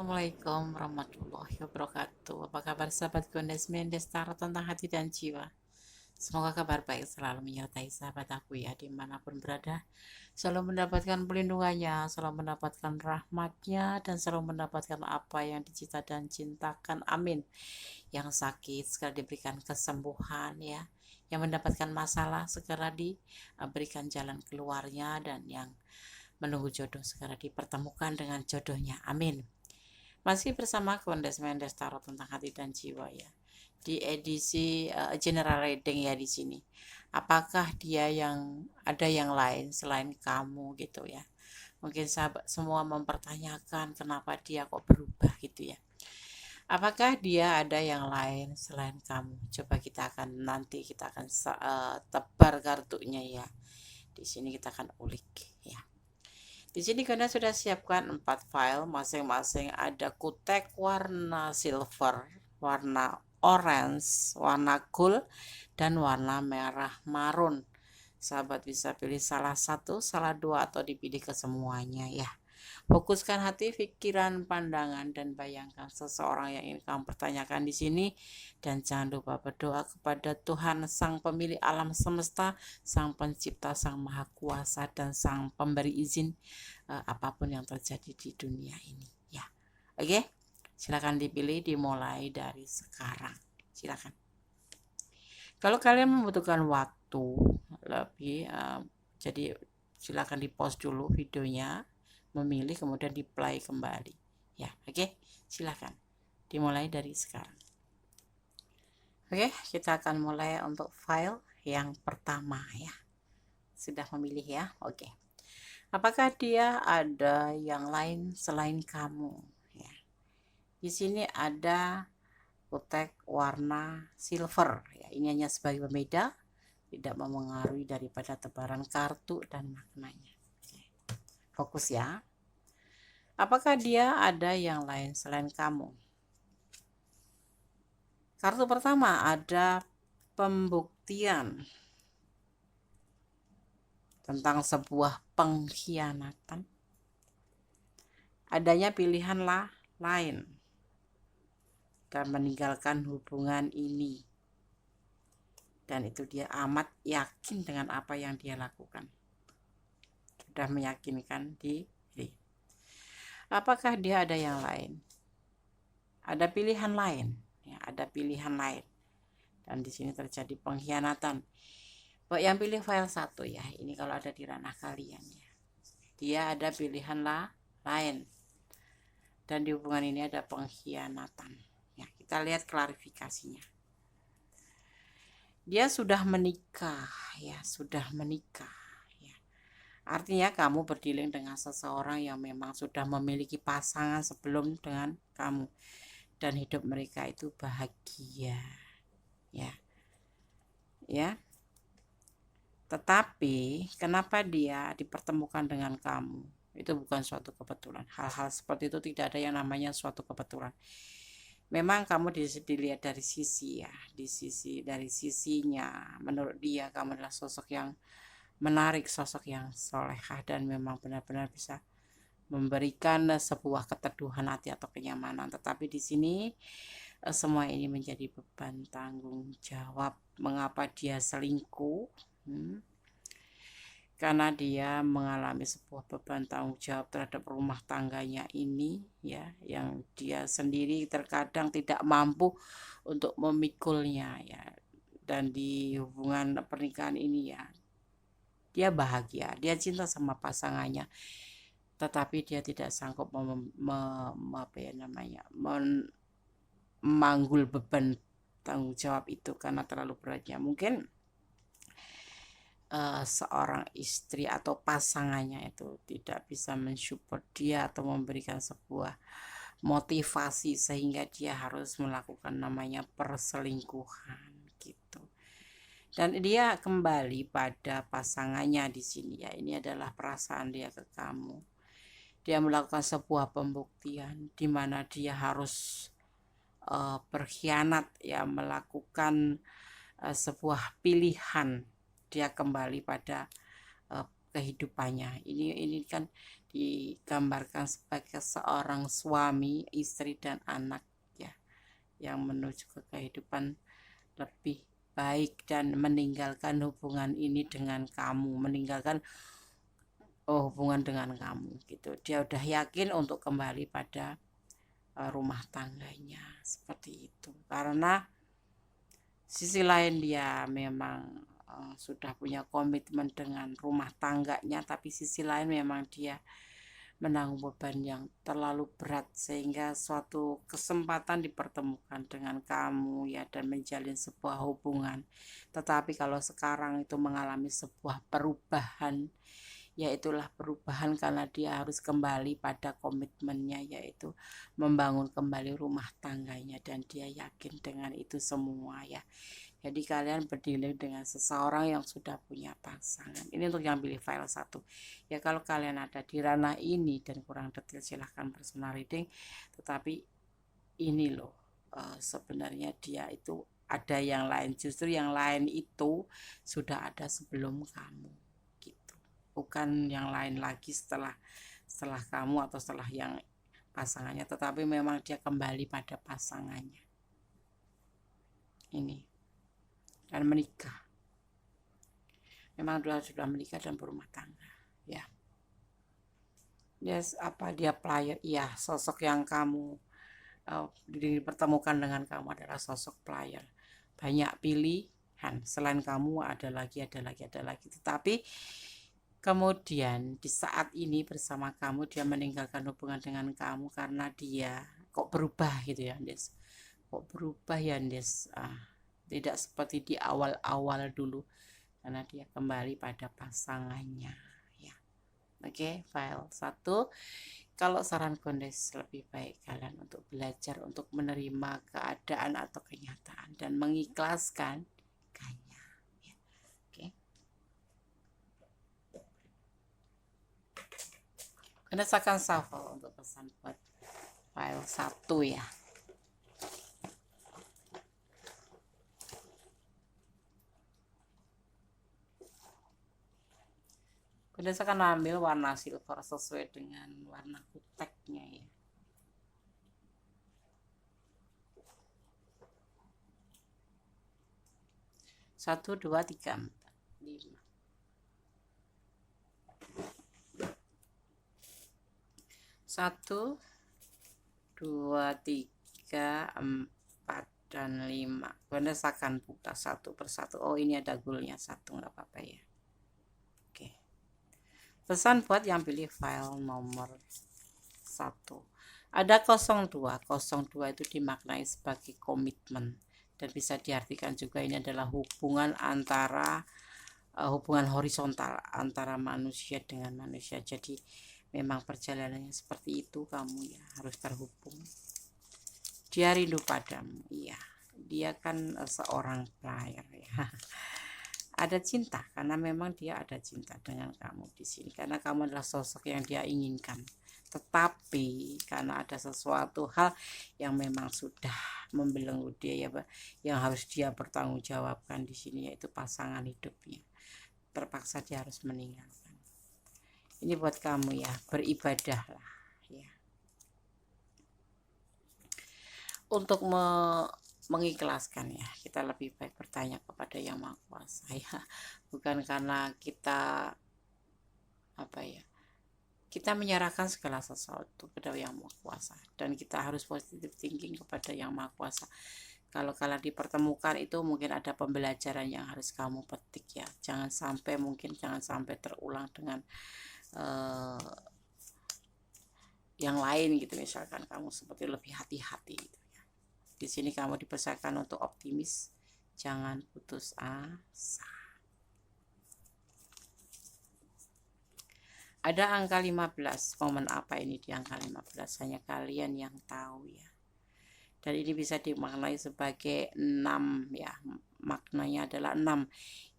Assalamualaikum warahmatullahi wabarakatuh. Apa kabar sahabat Gondes Mendestara tentang hati dan jiwa? Semoga kabar baik selalu menyertai sahabat aku ya dimanapun berada. Selalu mendapatkan pelindungannya, selalu mendapatkan rahmatnya, dan selalu mendapatkan apa yang dicita dan cintakan. Amin. Yang sakit segera diberikan kesembuhan ya. Yang mendapatkan masalah segera diberikan jalan keluarnya, dan yang menunggu jodoh segera dipertemukan dengan jodohnya. Amin. Masih bersama Kondes Mendes Tarot tentang hati dan jiwa ya. Di edisi general reading ya di sini. Apakah dia yang ada yang lain selain kamu gitu ya. Mungkin sahabat semua mempertanyakan kenapa dia kok berubah gitu ya. Apakah dia ada yang lain selain kamu? Coba kita akan tebar kartunya ya. Di sini kita akan ulik ya. Di sini kalian sudah siapkan 4 file, masing-masing ada kutek warna silver, warna orange, warna gold, dan warna merah marun. Sahabat bisa pilih salah satu, salah dua, atau dipilih kesemuanya ya. Fokuskan hati, pikiran, pandangan, dan bayangkan seseorang yang ingin kamu pertanyakan di sini. Dan jangan lupa berdoa kepada Tuhan, Sang Pemilik alam semesta, Sang Pencipta, Sang Maha Kuasa, dan Sang Pemberi izin apapun yang terjadi di dunia ini. Ya, oke. Silakan dipilih, dimulai dari sekarang. Silakan. Kalau kalian membutuhkan waktu lebih, jadi silakan di pause dulu videonya, memilih kemudian di play kembali ya. Oke, silakan dimulai dari sekarang. Oke, kita akan mulai untuk file yang pertama ya. Sudah memilih ya? Oke. Apakah dia ada yang lain selain kamu ya? Di sini ada kutek warna silver ya. Ini hanya sebagai pembeda, tidak memengaruhi daripada tebaran kartu dan maknanya. Oke. Fokus ya. Apakah dia ada yang lain selain kamu? Kartu pertama ada pembuktian tentang sebuah pengkhianatan. Adanya pilihan lain dan meninggalkan hubungan ini. Dan itu dia amat yakin dengan apa yang dia lakukan. Sudah meyakinkan diri. Apakah dia ada yang lain? Ada pilihan lain, ya, ada pilihan lain. Dan di sini terjadi pengkhianatan. Yang pilih file 1 ya. Ini kalau ada di ranah kalian ya. Dia ada pilihan lain. Dan di hubungan ini ada pengkhianatan. Ya, kita lihat klarifikasinya. Dia sudah menikah ya, sudah menikah. Artinya kamu berdealing dengan seseorang yang memang sudah memiliki pasangan sebelum dengan kamu, dan hidup mereka itu bahagia ya. Tetapi kenapa dia dipertemukan dengan kamu? Itu bukan suatu kebetulan. Hal-hal seperti itu tidak ada yang namanya suatu kebetulan. Memang kamu dilihat dari sisi ya, dari sisinya menurut dia kamu adalah sosok yang menarik, sosok yang solehah, dan memang benar-benar bisa memberikan sebuah keteduhan hati atau kenyamanan. Tetapi di sini semua ini menjadi beban tanggung jawab. Mengapa dia selingkuh? Karena dia mengalami sebuah beban tanggung jawab terhadap rumah tangganya ini ya, yang dia sendiri terkadang tidak mampu untuk memikulnya ya. Dan di hubungan pernikahan ini ya, dia bahagia, dia cinta sama pasangannya, tetapi dia tidak sanggup memanggul beban tanggung jawab itu karena terlalu beratnya. Mungkin seorang istri atau pasangannya itu tidak bisa mensupport dia atau memberikan sebuah motivasi sehingga dia harus melakukan namanya perselingkuhan gitu. Dan dia kembali pada pasangannya di sini ya. Ini adalah perasaan dia ke kamu. Dia melakukan sebuah pembuktian di mana dia harus berkhianat ya, melakukan sebuah pilihan. Dia kembali pada kehidupannya. Ini kan digambarkan sebagai seorang suami, istri dan anak ya, yang menuju ke kehidupan lebih baik dan meninggalkan hubungan ini dengan kamu, meninggalkan hubungan dengan kamu gitu. Dia udah yakin untuk kembali pada rumah tangganya seperti itu, karena sisi lain dia memang sudah punya komitmen dengan rumah tangganya, tapi sisi lain memang dia menanggung beban yang terlalu berat, sehingga suatu kesempatan dipertemukan dengan kamu ya, dan menjalin sebuah hubungan. Tetapi kalau sekarang itu mengalami sebuah perubahan, yaitulah perubahan karena dia harus kembali pada komitmennya, yaitu membangun kembali rumah tangganya, dan dia yakin dengan itu semua ya. Jadi kalian berdialog dengan seseorang yang sudah punya pasangan. Ini untuk yang pilih file 1 ya. Kalau kalian ada di ranah ini dan kurang detail, silahkan personal reading. Tetapi ini loh, sebenarnya dia itu ada yang lain, justru yang lain itu sudah ada sebelum kamu gitu, bukan yang lain lagi setelah kamu atau setelah yang pasangannya, tetapi memang dia kembali pada pasangannya ini dan menikah. Memang sudah menikah dan berumah tangga ya. Yes, apa dia player? Iya, sosok yang kamu dipertemukan dengan kamu adalah sosok player. Banyak pilihan, selain kamu ada lagi. Tetapi kemudian di saat ini bersama kamu, dia meninggalkan hubungan dengan kamu karena dia kok berubah gitu ya, Des. Kok berubah ya, Des? Tidak seperti di awal-awal dulu, karena dia kembali pada pasangannya ya. Oke, file 1. Kalau saran Kondes, lebih baik kalian untuk belajar untuk menerima keadaan atau kenyataan dan mengikhlaskan ya. Oke. Kondes akan shuffle untuk pesan buat file 1 ya. Kondes akan ambil warna silver sesuai dengan warna kuteknya ya. Satu, 2, 3, 4, 5. 1, 2, 3, 4, dan 5. Kondes akan buka satu persatu. Oh, ini ada gulnya 1, nggak apa-apa ya. Oke. Pesan buat yang pilih file nomor 1. Ada 02. 02 itu dimaknai sebagai komitmen, dan bisa diartikan juga ini adalah hubungan antara hubungan horizontal antara manusia dengan manusia. Jadi memang perjalanannya seperti itu, kamu ya harus terhubung. Dia rindu padamu, iya. Dia kan seorang player ya. Ada cinta, karena memang dia ada cinta dengan kamu di sini, karena kamu adalah sosok yang dia inginkan. Tetapi karena ada sesuatu hal yang memang sudah membelenggu dia ya, yang harus dia bertanggungjawabkan di sini, yaitu pasangan hidupnya. Terpaksa dia harus meninggalkan. Ini buat kamu ya, beribadahlah ya. Untuk mengikhlaskan ya, kita lebih baik bertanya kepada Yang Maha Kuasa ya. Bukan karena kita kita menyerahkan segala sesuatu kepada Yang Maha Kuasa, dan kita harus positive thinking kepada Yang Maha Kuasa. Kalau kalian dipertemukan itu mungkin ada pembelajaran yang harus kamu petik ya. Jangan sampai terulang dengan yang lain gitu. Misalkan kamu seperti lebih hati-hati gitu ya. Di sini kamu dipesankan untuk optimis, jangan putus asa. Ada angka 15. Momen apa ini di angka 15? Hanya kalian yang tahu ya. Dan ini bisa dimaknai sebagai 6 ya. Maknanya adalah 6.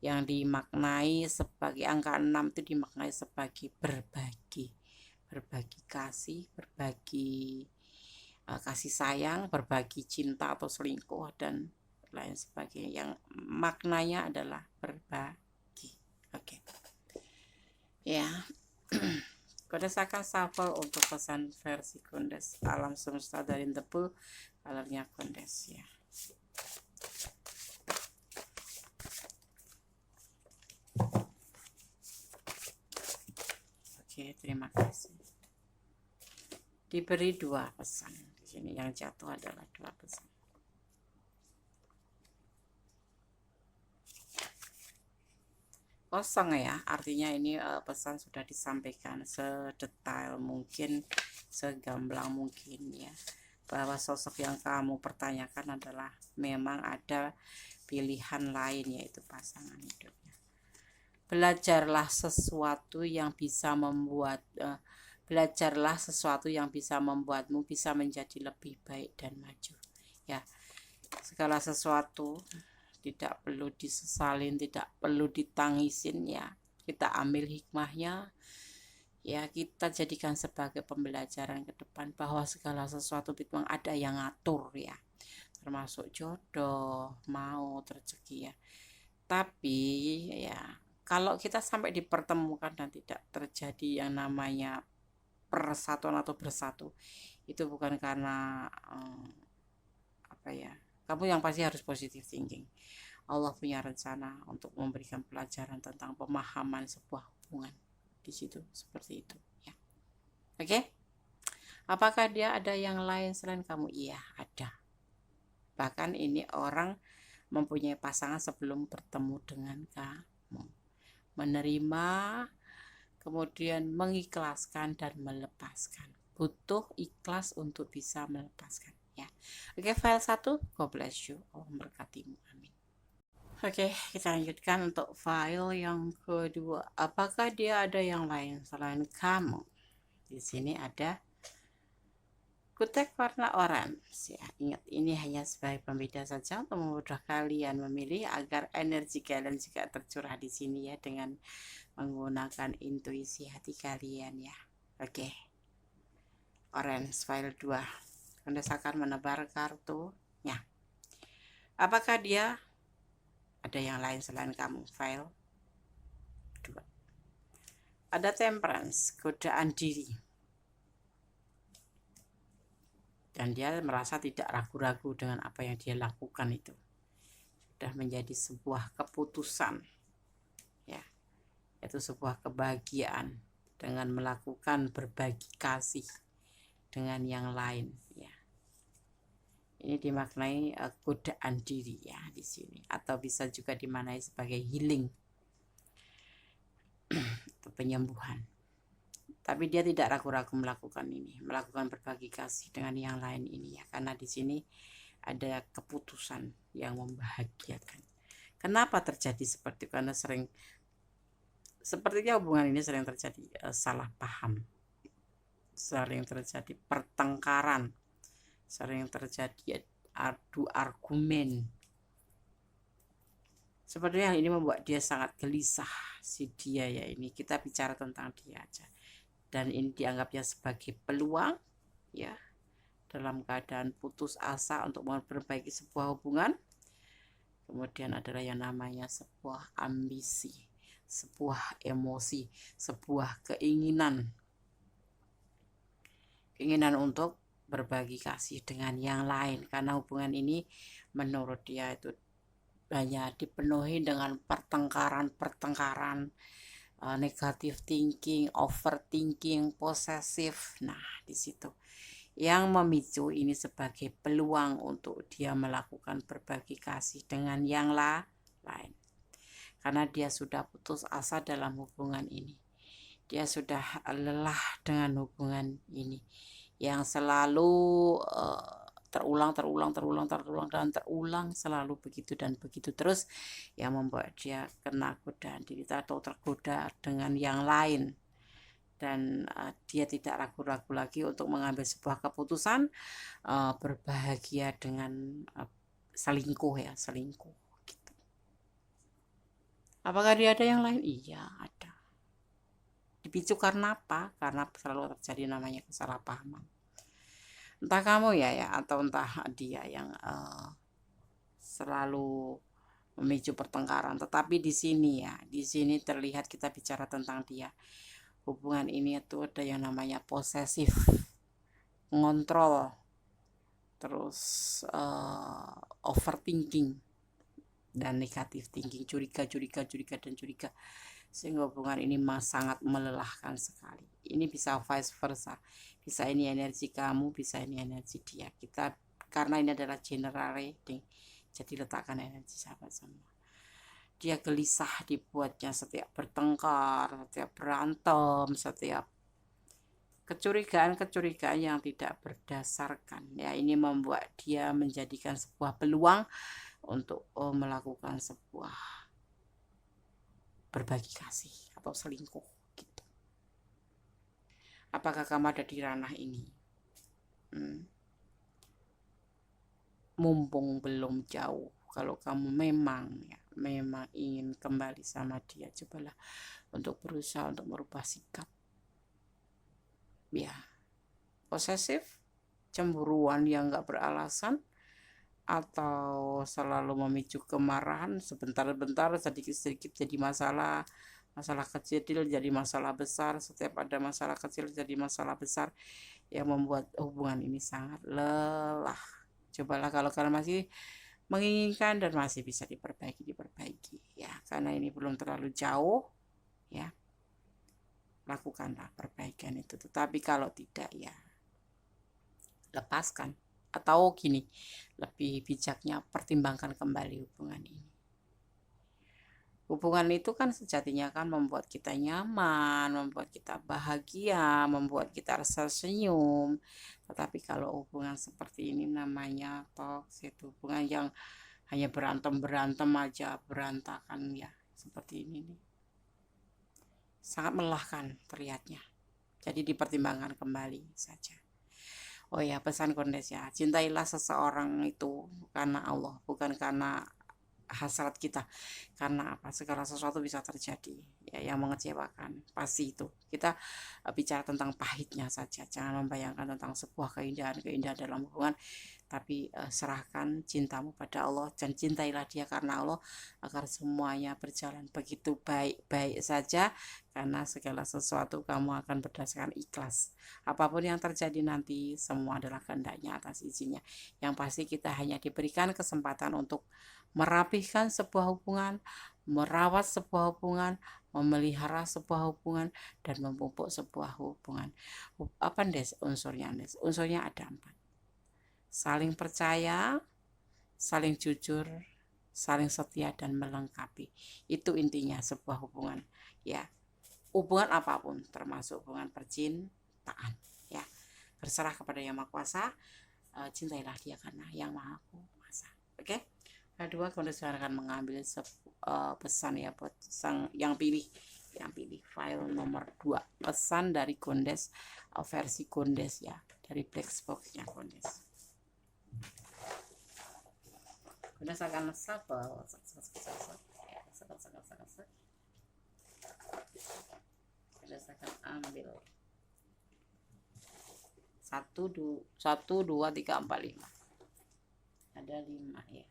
Yang dimaknai sebagai angka 6 itu dimaknai sebagai berbagi. Berbagi kasih, berbagi kasih sayang, berbagi cinta atau selingkuh, dan lain sebagainya. Yang maknanya adalah berbagi. Oke. Ya. Kundes akan shuffle untuk pesan versi Kundes alam semesta dari debu, colornya Kundes ya. Oke, terima kasih. Diberi 2 pesan. Di sini yang jatuh adalah 2 pesan. Kosong ya, artinya ini pesan sudah disampaikan sedetail mungkin, segamblang mungkin ya, bahwa sosok yang kamu pertanyakan adalah memang ada pilihan lain, yaitu pasangan hidupnya. Belajarlah sesuatu yang bisa membuatmu bisa menjadi lebih baik dan maju ya. Segala sesuatu tidak perlu disesalin, tidak perlu ditangisin ya. Kita ambil hikmahnya ya, kita jadikan sebagai pembelajaran ke depan bahwa segala sesuatu memang ada yang ngatur ya, termasuk jodoh, maut, rezeki ya. Tapi ya, kalau kita sampai dipertemukan dan tidak terjadi yang namanya persatuan atau bersatu, itu bukan karena apa ya, kamu yang pasti harus positive thinking. Allah punya rencana untuk memberikan pelajaran tentang pemahaman sebuah hubungan di situ, seperti itu ya. Oke? Apakah dia ada yang lain selain kamu? Iya, ada. Bahkan ini orang mempunyai pasangan sebelum bertemu dengan kamu. Menerima, kemudian mengikhlaskan dan melepaskan. Butuh ikhlas untuk bisa melepaskan ya. Oke, file 1, God bless you. Allah memberkatimu. Amin. Oke, kita lanjutkan untuk file yang kedua. Apakah dia ada yang lain selain kamu? Di sini ada kutek warna orange. Ya, ingat ini hanya sebagai pembeda saja untuk memudahkan kalian memilih agar energi kalian juga tercurah di sini ya, dengan menggunakan intuisi hati kalian ya. Oke. Orange file 2. Anda akan menebar kartunya. Apakah dia ada yang lain selain kamu? File 2. Ada temperance, godaan diri. Dan dia merasa tidak ragu-ragu dengan apa yang dia lakukan itu. Sudah menjadi sebuah keputusan. Ya. Itu sebuah kebahagiaan dengan melakukan berbagi kasih dengan yang lain ya. Ini dimaknai godaan diri ya di sini, atau bisa juga dimaknai sebagai healing atau penyembuhan. Tapi dia tidak ragu-ragu melakukan ini, melakukan berbagi kasih dengan yang lain ini ya, karena di sini ada keputusan yang membahagiakan. Kenapa terjadi seperti itu? Karena sepertinya hubungan ini sering terjadi salah paham, sering terjadi pertengkaran, sering terjadi adu argumen. Sepertinya hal ini membuat dia sangat gelisah, si dia ya ini. Kita bicara tentang dia aja. Dan ini dianggapnya sebagai peluang ya, dalam keadaan putus asa untuk memperbaiki sebuah hubungan. Kemudian adalah yang namanya sebuah ambisi, sebuah emosi, sebuah keinginan untuk berbagi kasih dengan yang lain, karena hubungan ini menurut dia itu banyak dipenuhi dengan pertengkaran, negative thinking, overthinking, posesif. Nah, di situ yang memicu ini sebagai peluang untuk dia melakukan berbagi kasih dengan yang lain. Karena dia sudah putus asa dalam hubungan ini. Dia sudah lelah dengan hubungan ini yang selalu terulang dan terulang, selalu begitu dan begitu terus, yang membuat dia kena godaan diri atau tergoda dengan yang lain. Dan dia tidak ragu-ragu lagi untuk mengambil sebuah keputusan berbahagia dengan selingkuh gitu. Apakah dia ada yang lain? Iya, ada. Dipicu karena apa? Karena selalu terjadi namanya kesalahpahaman. Entah kamu ya atau entah dia yang selalu memicu pertengkaran. Tetapi di sini ya, di sini terlihat kita bicara tentang dia. Hubungan ini itu ada yang namanya posesif, ngontrol, terus overthinking dan negatif thinking, curiga, sehingga hubungan ini sangat melelahkan sekali. Ini bisa vice versa, bisa ini energi kamu, bisa ini energi dia. Kita karena ini adalah general reading, jadi letakkan energi sahabat semua. Dia gelisah dibuatnya setiap bertengkar, setiap berantem, setiap kecurigaan yang tidak berdasarkan. Ya, ini membuat dia menjadikan sebuah peluang untuk melakukan sebuah berbagi kasih atau selingkuh gitu. Apakah kamu ada di ranah ini? Mumpung belum jauh, kalau kamu memang ingin kembali sama dia, cobalah untuk berusaha untuk merubah sikap. Ya, posesif, cemburuan yang gak beralasan, atau selalu memicu kemarahan sebentar-bentar, sedikit-sedikit jadi masalah kecil jadi masalah besar, setiap ada masalah kecil jadi masalah besar, yang membuat hubungan ini sangat lelah. Cobalah kalau kalian masih menginginkan dan masih bisa diperbaiki ya, karena ini belum terlalu jauh ya, lakukanlah perbaikan itu. Tetapi kalau tidak ya lepaskan, atau gini, lebih bijaknya pertimbangkan kembali hubungan ini. Hubungan itu kan sejatinya kan membuat kita nyaman, membuat kita bahagia, membuat kita rasa senyum. Tetapi kalau hubungan seperti ini namanya toksik, hubungan yang hanya berantem aja, berantakan ya, seperti ini nih. Sangat melelahkan terlihatnya. Jadi dipertimbangkan kembali saja. Oh ya, pesan Kondes ya, cintailah seseorang itu karena Allah, bukan karena hasrat kita. Karena apa? Segala sesuatu bisa terjadi ya, yang mengecewakan pasti itu. Kita bicara tentang pahitnya saja, jangan membayangkan tentang sebuah keindahan dalam hubungan. Tapi serahkan cintamu pada Allah dan cintailah dia karena Allah, agar semuanya berjalan begitu baik-baik saja, karena segala sesuatu kamu akan berdasarkan ikhlas. Apapun yang terjadi nanti semua adalah kehendaknya atas izinnya. Yang pasti kita hanya diberikan kesempatan untuk merapihkan sebuah hubungan, merawat sebuah hubungan, memelihara sebuah hubungan, dan memupuk sebuah hubungan. Apa Des unsurnya Des? Unsurnya ada 4. Saling percaya, saling jujur, saling setia, dan melengkapi. Itu intinya sebuah hubungan ya. Hubungan apapun, termasuk hubungan percintaan ya. Berserah kepada Yang Maha Kuasa, cintailah dia karena Yang Maha Kuasa. Oke? Kedua, Kondes akan mengambil pesan ya buat yang pilih file nomor 2, pesan dari Kondes, versi Kondes ya, dari black box-nya Kondes. Kondes akan shuffle, Kondes akan ambil 1, 2, 3, 4, 5. Ada 5 ya.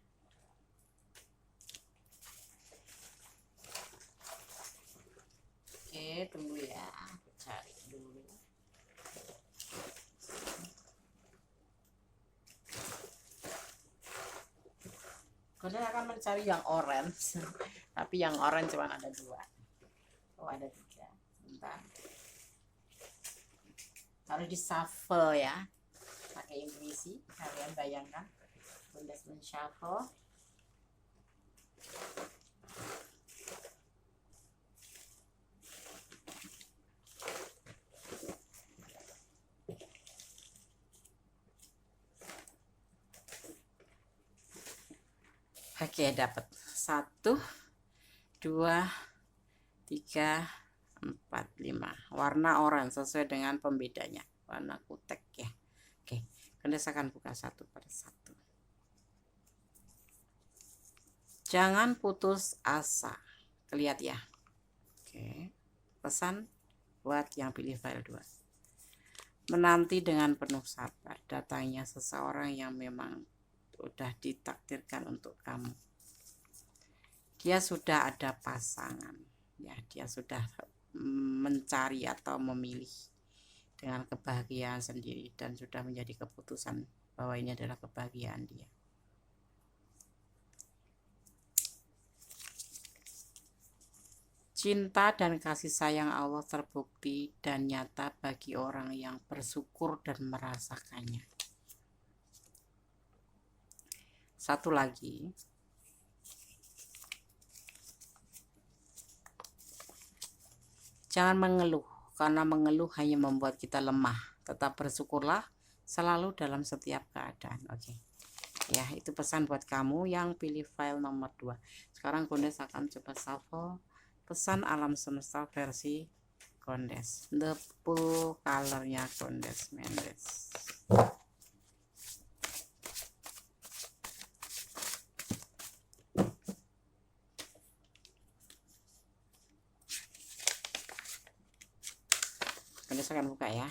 Oke, tunggu ya, cari dulu. Kondes akan mencari yang orange, tapi yang orange cuma ada 2. Oh, ada 3. Bentar. Harus di shuffle ya, pakai intuisi. Kalian bayangkan Kondes men-shuffle. Oke, dapat 1, 2, 3, 4, 5. Warna orange sesuai dengan pembedanya, warna kutek ya. Oke, Kondes akan buka satu per satu. Jangan putus asa. Lihat ya. Oke, pesan buat yang pilih file 2. Menanti dengan penuh sabar datangnya seseorang yang memang udah ditakdirkan untuk kamu. dia sudah ada pasangan ya, dia sudah mencari atau memilih dengan kebahagiaan sendiri dan sudah menjadi keputusan bahwa ini adalah kebahagiaan dia. Cinta dan kasih sayang Allah terbukti dan nyata bagi orang yang bersyukur dan merasakannya. Satu lagi, jangan mengeluh, karena mengeluh hanya membuat kita lemah. Tetap bersyukurlah selalu dalam setiap keadaan. Oke. Ya, itu pesan buat kamu yang pilih file nomor 2. Sekarang Gondes akan coba shuffle pesan alam semesta versi Gondes. The full colornya Gondes Mendes. Gondes akan buka ya.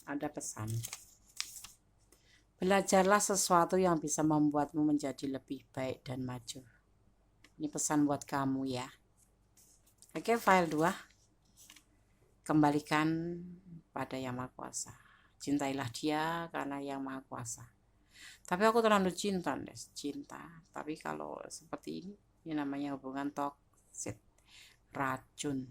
Ada pesan. Belajarlah sesuatu yang bisa membuatmu menjadi lebih baik dan maju. Ini pesan buat kamu ya. Oke, file 2. Kembalikan pada Yang Maha Kuasa. Cintailah dia karena Yang Maha Kuasa. Tapi aku terlalu cinta, Tapi kalau seperti ini namanya hubungan toksik, racun,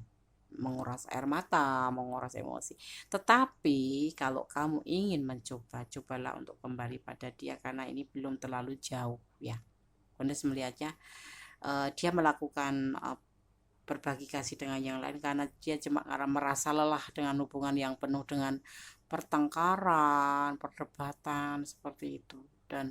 menguras air mata, menguras emosi. Tetapi kalau kamu ingin mencoba, cobalah untuk kembali pada dia karena ini belum terlalu jauh ya. Gondes melihatnya dia melakukan berbagi kasih dengan yang lain karena dia cuma merasa lelah dengan hubungan yang penuh dengan pertengkaran, perdebatan seperti itu. Dan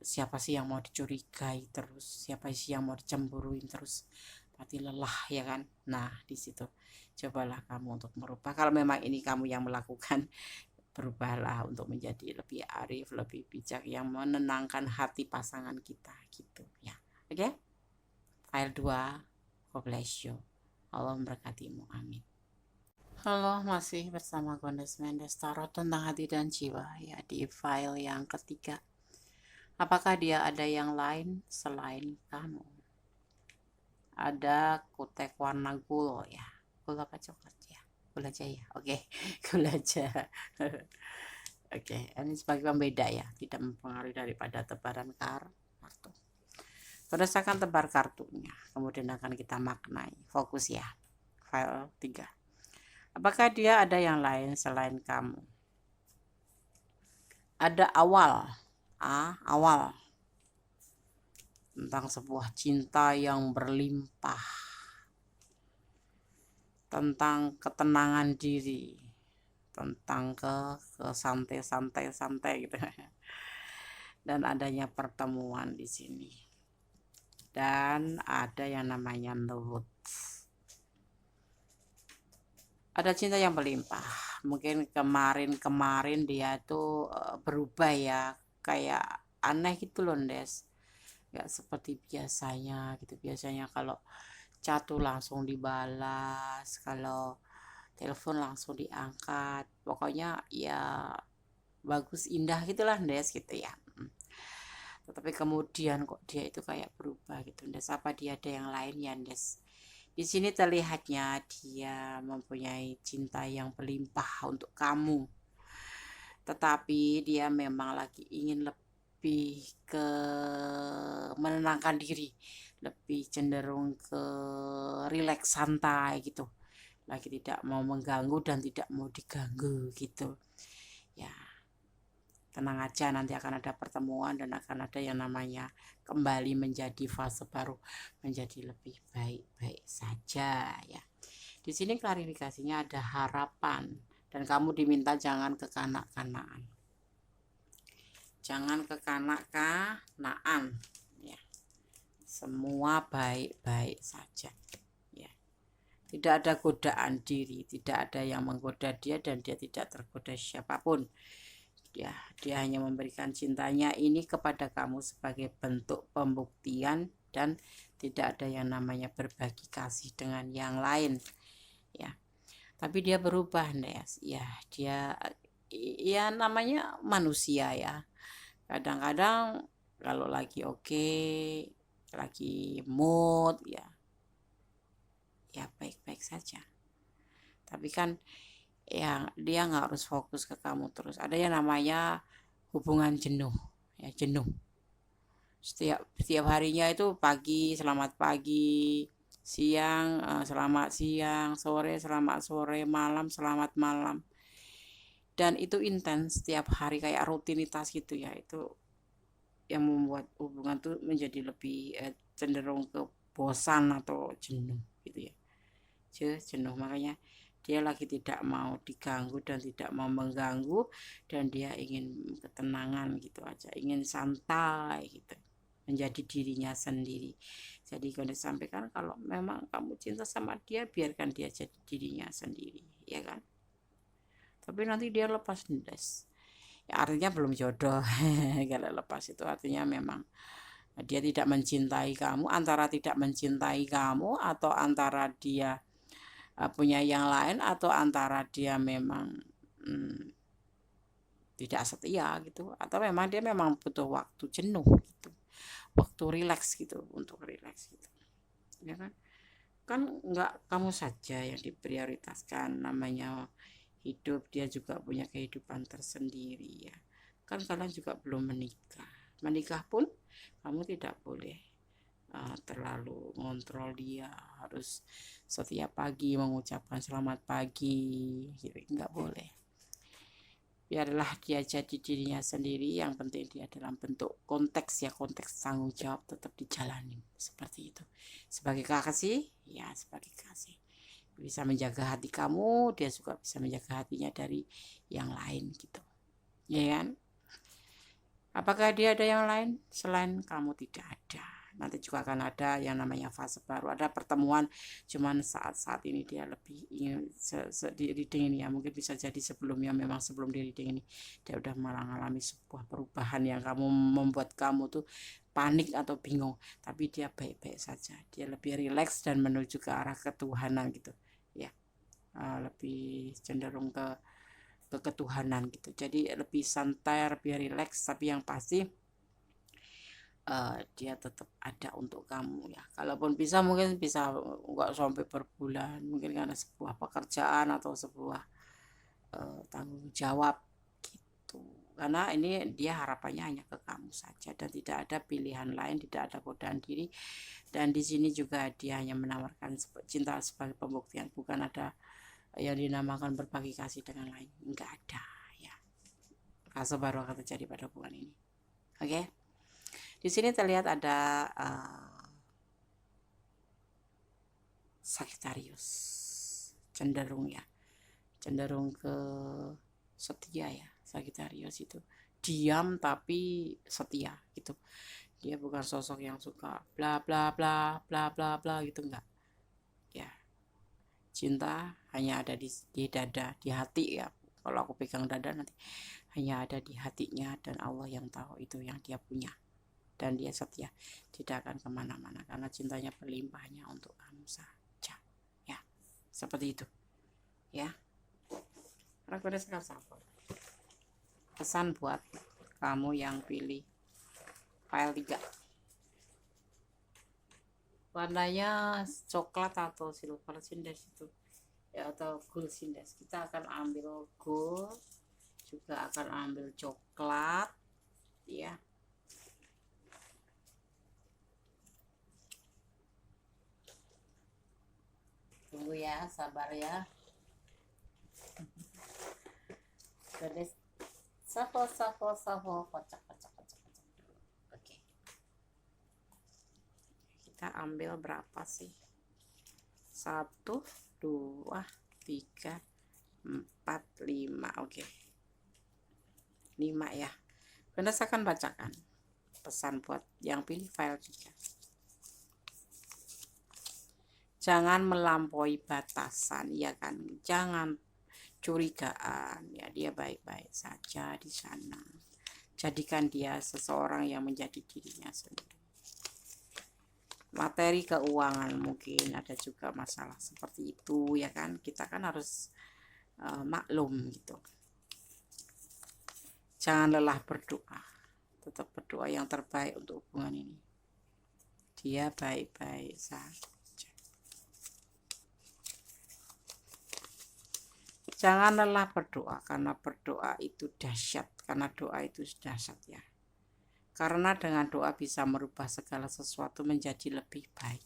siapa sih yang mau dicurigai terus, siapa sih yang mau dicemburuin terus, pasti lelah ya kan. Nah di situ cobalah kamu untuk merubah. Kalau memang ini kamu yang melakukan, berubahlah untuk menjadi lebih arif, lebih bijak, yang menenangkan hati pasangan kita gitu ya. Oke, file 2. God bless you. Allah memberkatimu, amin. Halo, masih bersama Gondes Mendes, tarot tentang hati dan jiwa ya, di file yang ketiga. Apakah dia ada yang lain selain kamu? Ada kutek warna gul ya, gul apa coklat ya, gul aja ya. Oke. Gul aja. Oke, ini sebagai pembeda ya, tidak mempengaruhi daripada tebaran kartu. Berdasarkan tebar kartunya, kemudian akan kita maknai. Fokus ya, file 3. Apakah dia ada yang lain selain kamu? Ada awal, awal tentang sebuah cinta yang berlimpah, tentang ketenangan diri, tentang santai gitu. Dan adanya pertemuan di sini. Dan ada yang namanya nurut. Ada cinta yang berlimpah. Mungkin kemarin dia tuh berubah ya, kayak aneh gitu loh, Des. Gak seperti biasanya gitu. Biasanya kalau chat tuh langsung dibalas, kalau telepon langsung diangkat. Pokoknya ya bagus, indah gitulah, Des gitu ya. Tetapi kemudian kok dia itu kayak berubah gitu, Des. Apa dia ada yang lain ya, Des? Di sini terlihatnya dia mempunyai cinta yang berlimpah untuk kamu. Tetapi dia memang lagi ingin lebih ke menenangkan diri, lebih cenderung ke rileks santai gitu. Lagi tidak mau mengganggu dan tidak mau diganggu gitu. Ya, tenang aja, nanti akan ada pertemuan dan akan ada yang namanya kembali menjadi fase baru, menjadi lebih baik-baik saja ya. Di sini klarifikasinya ada harapan dan kamu diminta jangan kekanak-kanakan. Jangan kekanak-kanaan ya. Semua baik-baik saja ya. Tidak ada godaan diri, tidak ada yang menggoda dia dan dia tidak tergoda siapapun. Ya, dia hanya memberikan cintanya ini kepada kamu sebagai bentuk pembuktian dan tidak ada yang namanya berbagi kasih dengan yang lain ya. Tapi dia berubah, Nes ya. Dia ya namanya manusia ya, kadang-kadang Kalau lagi oke, lagi mood ya baik-baik saja. Tapi kan ya dia nggak harus fokus ke kamu terus. Ada yang namanya hubungan jenuh, ya jenuh. Setiap harinya itu pagi selamat pagi, siang selamat siang, sore selamat sore, malam selamat malam. Dan itu intens setiap hari kayak rutinitas gitu ya. Itu yang membuat hubungan tuh menjadi lebih cenderung ke bosan atau jenuh gitu ya. Jenuh, makanya dia lagi tidak mau diganggu dan tidak mau mengganggu, dan dia ingin ketenangan gitu aja, ingin santai gitu, menjadi dirinya sendiri. Jadi kalau disampaikan, kalau memang kamu cinta sama dia, biarkan dia jadi dirinya sendiri, ya kan. Tapi nanti dia lepas ndas, ya artinya belum jodoh. Kalau lepas itu artinya memang dia tidak mencintai kamu, antara tidak mencintai kamu atau antara dia punya yang lain, atau antara dia memang hmm, tidak setia gitu, atau memang dia memang butuh waktu jenuh gitu, waktu rileks gitu, untuk rileks gitu, ya kan. Kan nggak kamu saja yang diprioritaskan, namanya hidup, dia juga punya kehidupan tersendiri ya kan. Kalian juga belum menikah. Menikah pun kamu tidak boleh terlalu ngontrol dia, harus setiap pagi mengucapkan selamat pagi gitu, nggak boleh. Biarlah dia jadi dirinya sendiri, yang penting dia dalam bentuk konteks ya, konteks tanggung jawab tetap dijalani seperti itu. Sebagai kekasih ya, sebagai kasih bisa menjaga hati kamu, dia juga bisa menjaga hatinya dari yang lain gitu, ya kan. Apakah dia ada yang lain selain kamu? Tidak ada. Nanti juga akan ada yang namanya fase baru, ada pertemuan, cuman saat-saat ini dia lebih ingin di reading ini ya, mungkin bisa jadi sebelumnya, memang sebelum di reading ini dia udah mengalami sebuah perubahan yang kamu membuat kamu tuh panik atau bingung, tapi dia baik-baik saja, dia lebih rileks dan menuju ke arah ketuhanan gitu ya. Lebih cenderung ke ketuhanan gitu, jadi lebih santai, lebih rileks, tapi yang pasti dia tetap ada untuk kamu ya. Kalaupun bisa, mungkin bisa nggak sampai berbulan, mungkin karena sebuah pekerjaan atau sebuah tanggung jawab gitu. Karena ini dia harapannya hanya ke kamu saja dan tidak ada pilihan lain, tidak ada godaan diri. Dan di sini juga dia hanya menawarkan cinta sebagai pembuktian, bukan ada yang dinamakan berbagi kasih dengan lain, enggak ada ya. Fase baru akan terjadi pada hubungan ini. Oke. Di sini terlihat ada Sagittarius, cenderung ya, cenderung ke setia ya. Sagittarius itu diam tapi setia gitu. Dia bukan sosok yang suka bla bla bla bla bla bla gitu, enggak ya. Cinta hanya ada di dada, di hati ya. Kalau aku pegang dada nanti hanya ada di hatinya, dan Allah yang tahu itu yang dia punya. Dan dia setia, tidak akan kemana-mana karena cintanya berlimpah hanya untuk kamu saja ya, seperti itu ya. Rekomendasi sekali. Pesan buat kamu yang pilih file 3, warnanya coklat atau silver sindes itu ya, atau gold sindes. Kita akan ambil gold, juga akan ambil coklat ya. Tunggu ya, sabar ya. Jadi shuffle kocak. Oke, kita ambil berapa sih? 1 2 3 4 5. Oke, 5 ya. Vanessa akan bacakan pesan buat yang pilih file 3. Jangan melampaui batasan ya kan, jangan curigaan ya, dia baik-baik saja di sana. Jadikan dia seseorang yang menjadi dirinya sendiri. Materi keuangan mungkin ada juga masalah seperti itu ya kan, kita kan harus maklum gitu. Jangan lelah berdoa, tetap berdoa yang terbaik untuk hubungan ini. Dia baik-baik saja. Jangan lelah berdoa, karena berdoa itu dahsyat, karena doa itu dahsyat ya. Karena dengan doa bisa merubah segala sesuatu menjadi lebih baik.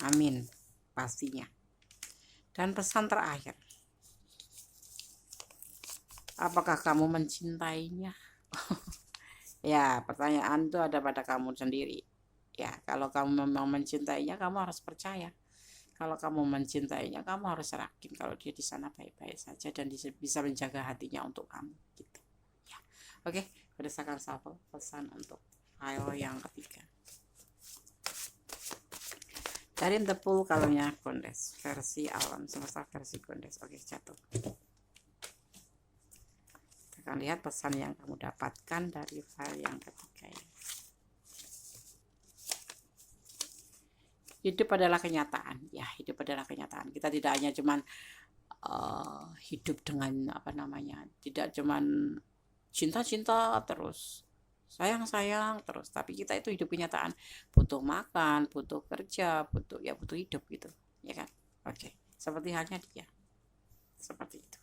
Amin, pastinya. Dan pesan terakhir, apakah kamu mencintainya? Ya, pertanyaan itu ada pada kamu sendiri. Ya, kalau kamu memang mencintainya, kamu harus percaya. Kalau kamu mencintainya, kamu harus yakin kalau dia di sana baik-baik saja dan bisa menjaga hatinya untuk kamu. Gitu. Ya, oke. Berdasarkan sampel pesan untuk file yang ketiga. Dari The Pool kalungnya Kondes versi alam semesta versi Kondes. Oke, jatuh. Kita akan lihat pesan yang kamu dapatkan dari file yang ketiga ya. Hidup adalah kenyataan ya, hidup adalah kenyataan. Kita tidak hanya cuman hidup dengan apa namanya, tidak cuman cinta-cinta terus, sayang-sayang terus, tapi kita itu hidup kenyataan, butuh makan, butuh kerja, butuh hidup gitu ya kan. Oke, seperti halnya dia seperti itu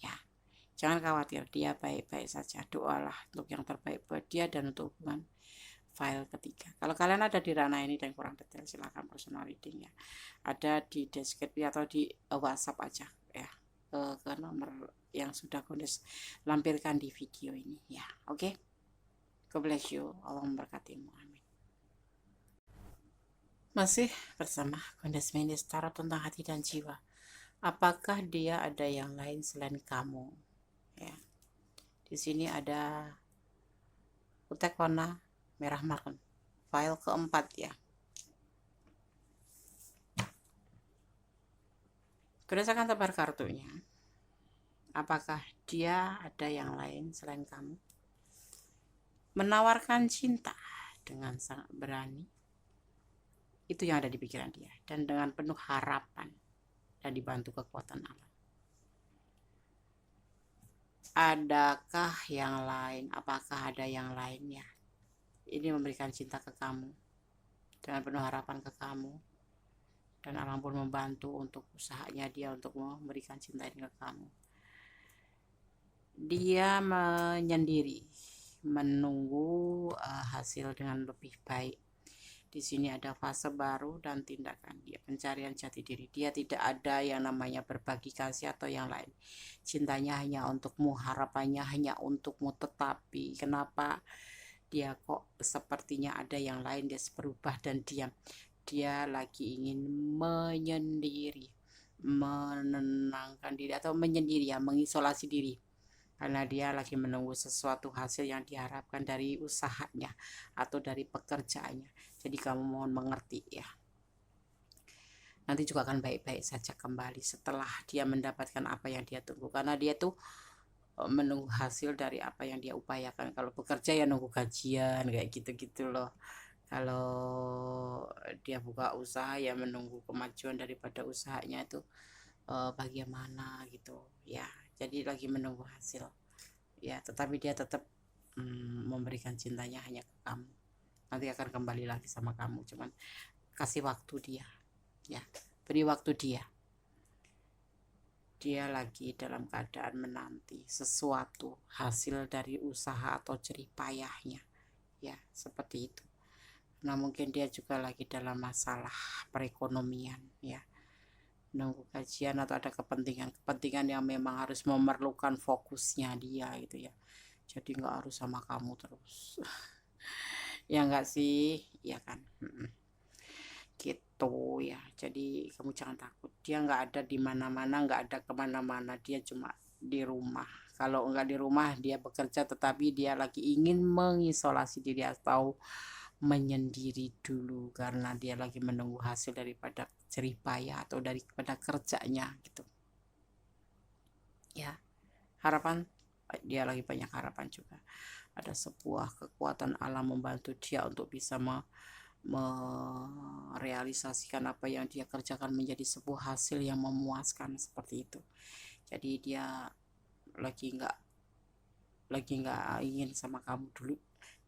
ya. Jangan khawatir, dia baik-baik saja. Doalah untuk yang terbaik buat dia dan untuk hubungan file ketiga. Kalau kalian ada di ranah ini dan kurang detail, silahkan personal reading ya. Ada di deskripsi atau di WhatsApp aja ya, ke nomor yang sudah Kondes lampirkan di video ini ya. Oke. God bless you. Allah memberkatimu. Amin. Masih bersama Kondes Mendes Tarot tentang hati dan jiwa. Apakah dia ada yang lain selain kamu? Ya. Di sini ada utek warna merah marun, file keempat ya. Berdasarkan tebar kartunya, apakah dia ada yang lain selain kamu? Menawarkan cinta dengan sangat berani, itu yang ada di pikiran dia, dan dengan penuh harapan dan dibantu kekuatan alam. Adakah yang lain? Apakah ada yang lainnya? Ini memberikan cinta ke kamu dengan penuh harapan ke kamu, dan alam pun membantu untuk usahanya dia untuk memberikan cinta ini ke kamu. Dia menyendiri, menunggu hasil dengan lebih baik. Di sini ada fase baru dan tindakan dia, pencarian jati diri. Dia tidak ada yang namanya berbagi kasih atau yang lain. Cintanya hanya untukmu, harapannya hanya untukmu. Tetapi kenapa dia kok sepertinya ada yang lain? Dia berubah dan diam. Dia lagi ingin menyendiri, menenangkan diri atau menyendiri ya, mengisolasi diri, karena dia lagi menunggu sesuatu hasil yang diharapkan dari usahanya atau dari pekerjaannya. Jadi kamu mohon mengerti ya. Nanti juga akan baik-baik saja kembali setelah dia mendapatkan apa yang dia tunggu, karena dia tuh menunggu hasil dari apa yang dia upayakan. Kalau bekerja ya nunggu gajian kayak gitu-gitu loh. Kalau dia buka usaha ya menunggu kemajuan daripada usahanya itu bagaimana gitu ya. Jadi lagi menunggu hasil ya, tetapi dia tetap memberikan cintanya hanya ke kamu. Nanti akan kembali lagi sama kamu, cuman kasih waktu dia ya, beri waktu dia. Dia lagi dalam keadaan menanti sesuatu hasil dari usaha atau jerih payahnya ya, seperti itu. Nah mungkin dia juga lagi dalam masalah perekonomian ya, nunggu kajian atau ada kepentingan yang memang harus memerlukan fokusnya dia gitu ya. Jadi nggak harus sama kamu terus ya nggak sih ya kan. Gitu ya. Jadi kamu jangan takut, dia nggak ada di mana-mana, nggak ada kemana-mana, dia cuma di rumah. Kalau nggak di rumah dia bekerja, tetapi dia lagi ingin mengisolasi diri atau menyendiri dulu karena dia lagi menunggu hasil daripada jerih payah atau daripada kerjanya gitu ya. Harapan, dia lagi banyak harapan juga. Ada sebuah kekuatan alam membantu dia untuk bisa merealisasikan apa yang dia kerjakan menjadi sebuah hasil yang memuaskan seperti itu. Jadi dia lagi nggak lagi nggak ingin sama kamu dulu,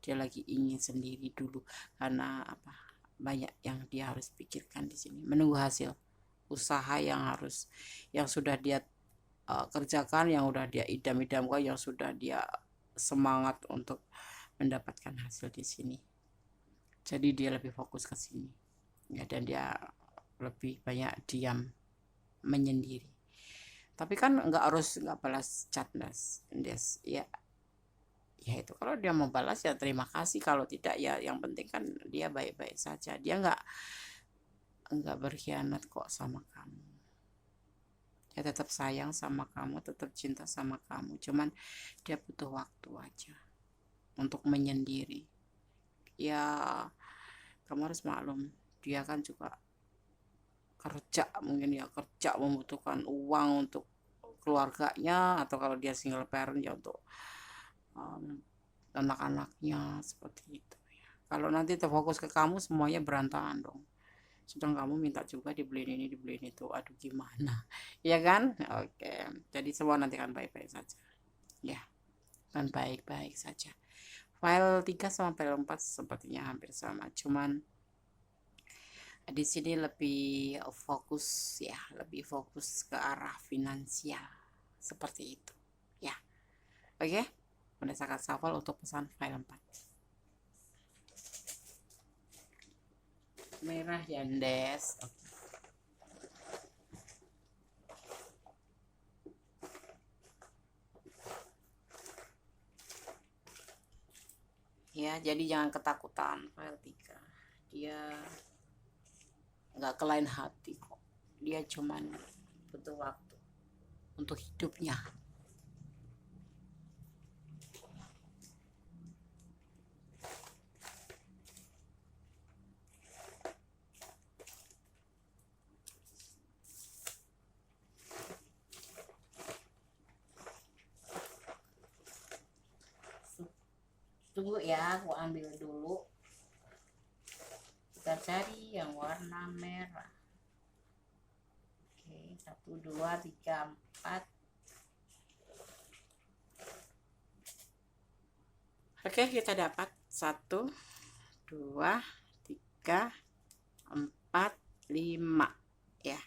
dia lagi ingin sendiri dulu. Karena apa, banyak yang dia harus pikirkan di sini, menunggu hasil usaha yang sudah dia kerjakan, yang udah dia idam-idamkan, yang sudah dia semangat untuk mendapatkan hasil di sini. Jadi dia lebih fokus ke sini ya, dan dia lebih banyak diam menyendiri. Tapi kan nggak balas chat Des ya. Ya itu kalau dia mau balas ya terima kasih, kalau tidak ya yang penting kan dia baik-baik saja, dia nggak berkhianat kok sama kamu. Dia tetap sayang sama kamu, tetap cinta sama kamu, cuman dia butuh waktu aja untuk menyendiri. Ya kamu harus maklum, dia kan juga kerja, mungkin ya kerja membutuhkan uang untuk keluarganya, atau kalau dia single parent ya untuk anak-anaknya, seperti itu ya. Kalau nanti terfokus ke kamu semuanya berantakan dong, sedang kamu minta juga dibeliin ini dibeliin itu, aduh gimana ya kan. Oke, jadi semua nanti akan baik-baik saja ya, kan baik-baik saja. File 3 sama file 4 sepertinya hampir sama, cuman di sini lebih fokus ya, lebih fokus ke arah finansial seperti itu ya. Oke, berdasarkan shuffle untuk pesan file 4 merah ya Des. Ya, jadi jangan ketakutan file 3, dia nggak ke lain hati kok, dia cuman butuh waktu untuk hidupnya. Tunggu ya, aku ambil dulu, kita cari yang warna merah. Oke, 1 2 3 4. Oke, kita dapat 1 2 3 4 5 ya.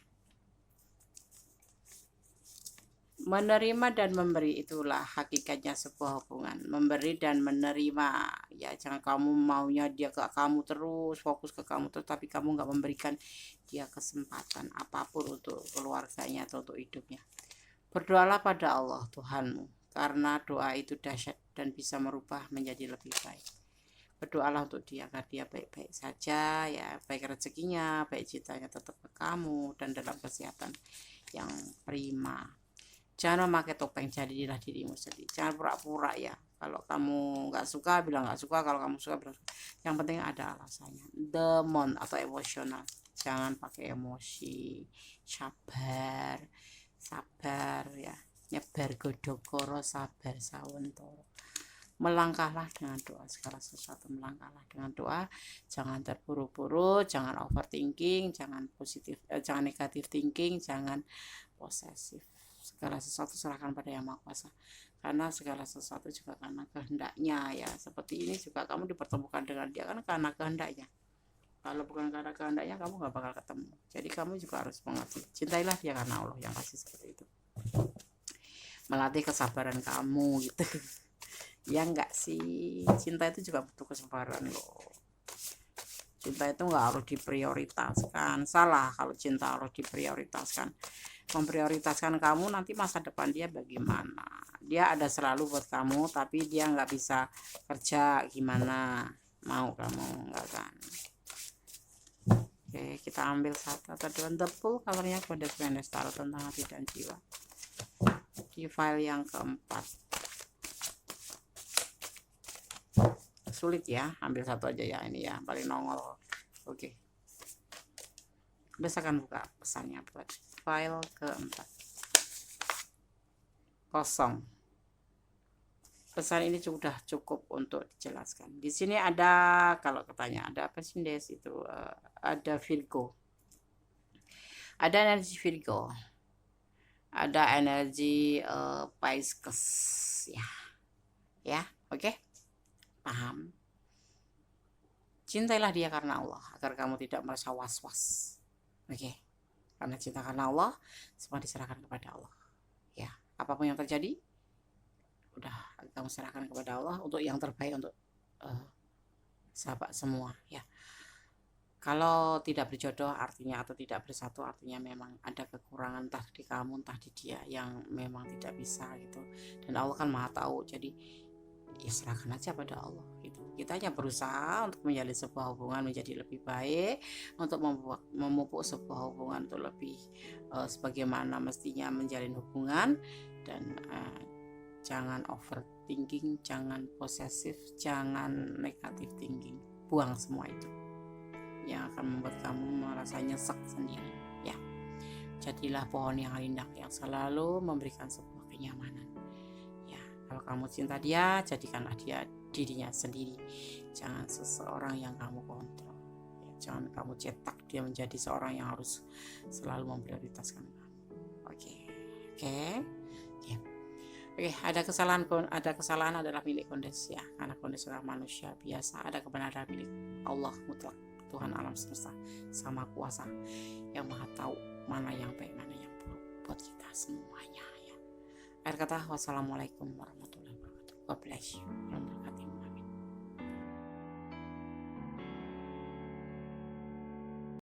Menerima dan memberi, itulah hakikatnya sebuah hubungan, memberi dan menerima ya. Jangan kamu maunya dia ke kamu terus, fokus ke kamu terus, tapi kamu nggak memberikan dia kesempatan apapun untuk keluarganya atau untuk hidupnya. Berdoalah pada Allah Tuhanmu, karena doa itu dahsyat dan bisa merubah menjadi lebih baik. Berdoalah untuk dia agar dia baik-baik saja ya, baik rezekinya, baik cintanya tetap ke kamu, dan dalam kesehatan yang prima. Jangan memakai topeng, jadilah dirimu sendiri. Jangan pura-pura ya. Kalau kamu nggak suka, bilang nggak suka. Kalau kamu suka, bilang suka. Yang penting ada alasannya. Demon atau emosional. Jangan pakai emosi. Sabar, sabar ya. Nyebar godokoro, sabar sawentoro. Melangkahlah dengan doa, segala sesuatu melangkahlah dengan doa. Jangan terburu-buru, jangan overthinking, jangan jangan negatif thinking, jangan posesif. Segala sesuatu serahkan pada Yang Maha Kuasa, karena segala sesuatu juga karena kehendaknya ya. Seperti ini juga kamu dipertemukan dengan dia kan karena kehendaknya. Kalau bukan karena kehendaknya, kamu gak bakal ketemu. Jadi kamu juga harus mengerti, cintailah dia karena Allah yang kasih seperti itu. Melatih kesabaran kamu gitu. Ya enggak sih, cinta itu juga butuh kesabaran loh. Cinta itu nggak harus diprioritaskan. Salah kalau cinta harus diprioritaskan. Memprioritaskan kamu, nanti masa depan dia bagaimana. Dia ada selalu buat kamu, tapi dia nggak bisa kerja, gimana mau kamu, nggak kan. Oke, kita ambil satu atau dua tepul kabarnya kode taruh tentang hati dan jiwa di file yang keempat. Sulit ya, ambil satu aja ya, ini ya paling nongol. Oke, biasakan buka pesannya buat file keempat. Kosong. Pesan ini sudah cukup untuk dijelaskan. Di sini ada, kalau katanya ada apa sih Des itu, ada Virgo. Ada energi Virgo. Ada energi Pisces ya. Ya, oke? Paham? Cintailah dia karena Allah agar kamu tidak merasa was-was. Oke? Karena cinta karena Allah, semua diserahkan kepada Allah. Ya, apapun yang terjadi, udah kamu serahkan kepada Allah untuk yang terbaik untuk sahabat semua. Ya, kalau tidak berjodoh artinya atau tidak bersatu artinya memang ada kekurangan entah di kamu entah di dia yang memang tidak bisa gitu. Dan Allah kan maha tahu, jadi ya serahkan aja pada Allah gitu. Kita hanya berusaha untuk menjalin sebuah hubungan menjadi lebih baik, untuk memupuk sebuah hubungan untuk lebih sebagaimana mestinya menjalin hubungan. Dan jangan overthinking, jangan posesif, jangan negatif thinking, buang semua itu yang akan membuat kamu merasa nyesek sendiri. Ya, jadilah pohon yang rindang yang selalu memberikan sebuah kenyamanan. Ya, kalau kamu cinta dia, jadikanlah dia dirinya sendiri. Jangan seseorang yang kamu kontrol. Ya, jangan kamu cetak dia menjadi seorang yang harus selalu memprioritaskan kamu. Oke. Ya. Oke, ada kesalahan adalah milik Kondes ya, karena Kondes adalah manusia biasa. Ada kebenaran milik Allah mutlak, Tuhan alam semesta, sama kuasa yang maha tahu mana yang baik mana yang buruk buat kita semuanya ya. Akhir kata, wassalamualaikum warahmatullahi wabarakatuh. God bless you.